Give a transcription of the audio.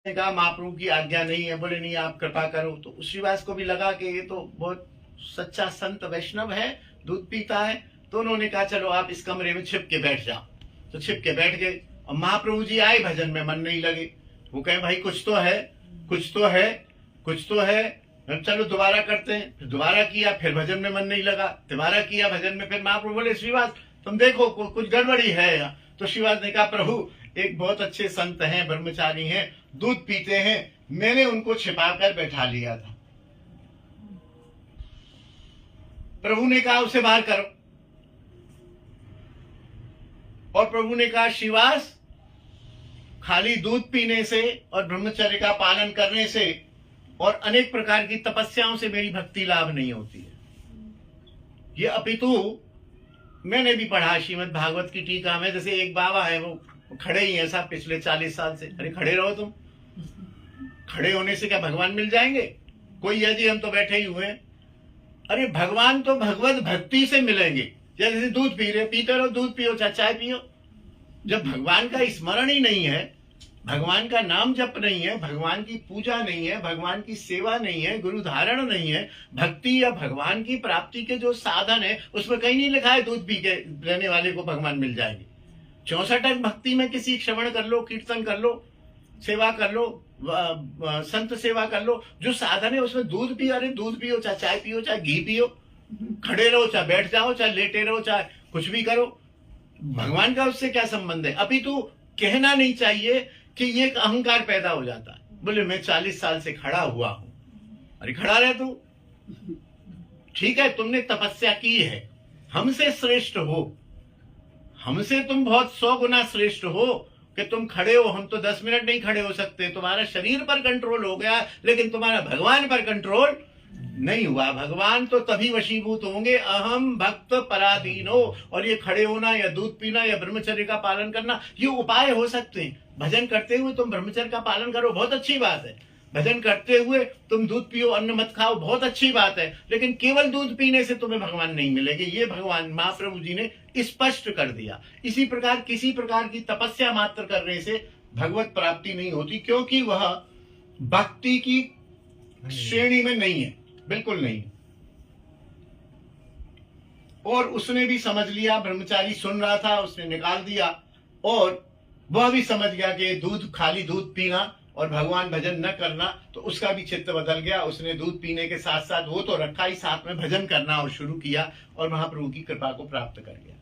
ने कहा महाप्रभु की आज्ञा नहीं है, बोले नहीं आप कृपा करो। तो श्रीवास को भी लगा कि ये तो बहुत सच्चा संत वैष्णव है, दूध पीता है। तो उन्होंने कहा चलो आप इस कमरे में छिप के बैठ जाओ। तो छिप के बैठ गए और महाप्रभु जी आए, भजन में मन नहीं लगे। वो कहे भाई कुछ तो है, कुछ तो है, कुछ तो है, चलो दोबारा करते हैं। फिर दोबारा किया, फिर भजन में मन नहीं लगा, दोबारा किया भजन में। फिर महाप्रभु बोले श्रीवास तुम देखो कुछ गड़बड़ी है यहाँ। तो श्रीवास ने कहा प्रभु एक बहुत अच्छे संत हैं, ब्रह्मचारी हैं, दूध पीते हैं, मैंने उनको छिपाकर बैठा लिया था। प्रभु ने कहा उसे बाहर करो। और प्रभु ने कहा श्रीवास खाली दूध पीने से और ब्रह्मचर्य का पालन करने से और अनेक प्रकार की तपस्याओं से मेरी भक्ति लाभ नहीं होती है। ये अपितु मैंने भी पढ़ा श्रीमद् भागवत की टीका में, जैसे एक बाबा है वो खड़े ही हैं साहब पिछले 40 साल से। अरे खड़े रहो तुम, खड़े होने से क्या भगवान मिल जाएंगे? कोई यदि हम तो बैठे ही हुए। अरे भगवान तो भगवत भक्ति से मिलेंगे। जैसे दूध पी रहे, पीते रहो, दूध पियो चाहे चाय पियो। जब भगवान का स्मरण ही नहीं है, भगवान का नाम जप नहीं है, भगवान की पूजा नहीं है, भगवान की सेवा नहीं है, गुरु धारण नहीं है, भक्ति या भगवान की प्राप्ति के जो साधन है उसमें कहीं नहीं लिखा है दूध पी के रहने वाले को भगवान मिल जाएंगे। 64 अंक भक्ति में किसी श्रवण कर लो, कीर्तन कर लो, सेवा कर लो, संत सेवा कर लो, जो साधन है उसमें दूध पियो। अरे दूध पियो चाहे चाय पियो चाहे घी पियो, खड़े रहो चाहे बैठ जाओ चाहे लेटे रहो चाहे कुछ भी करो, भगवान का उससे क्या संबंध है? अभी तो कहना नहीं चाहिए कि ये एक अहंकार पैदा हो जाता है। बोले मैं 40 साल से खड़ा हुआ हूं। अरे खड़ा रहे तू, ठीक है तुमने तपस्या की है, हमसे श्रेष्ठ हो, हमसे तुम बहुत 100 गुना श्रेष्ठ हो कि तुम खड़े हो। हम तो 10 मिनट नहीं खड़े हो सकते, तुम्हारा शरीर पर कंट्रोल हो गया लेकिन तुम्हारा भगवान पर कंट्रोल नहीं हुआ। भगवान तो तभी वशीभूत होंगे अहम भक्त पराधीनो। और ये खड़े होना या दूध पीना या ब्रह्मचर्य का पालन करना ये उपाय हो सकते हैं। भजन करते हुए तुम ब्रह्मचर्य का पालन करो, बहुत अच्छी बात है। भजन करते हुए तुम दूध पियो, अन्न मत खाओ, बहुत अच्छी बात है। लेकिन केवल दूध पीने से तुम्हें भगवान नहीं मिलेंगे, ये भगवान महाप्रभु जी ने स्पष्ट कर दिया। इसी प्रकार किसी प्रकार की तपस्या मात्र करने से भगवत प्राप्ति नहीं होती, क्योंकि वह भक्ति की श्रेणी में नहीं है, बिल्कुल नहीं। और उसने भी समझ लिया, ब्रह्मचारी सुन रहा था, उसने निकाल दिया और वह भी समझ गया कि दूध खाली दूध पीना और भगवान भजन न करना, तो उसका भी चित्त बदल गया। उसने दूध पीने के साथ साथ वो तो रखा ही, साथ में भजन करना और शुरू किया और महाप्रभु की कृपा को प्राप्त कर गया।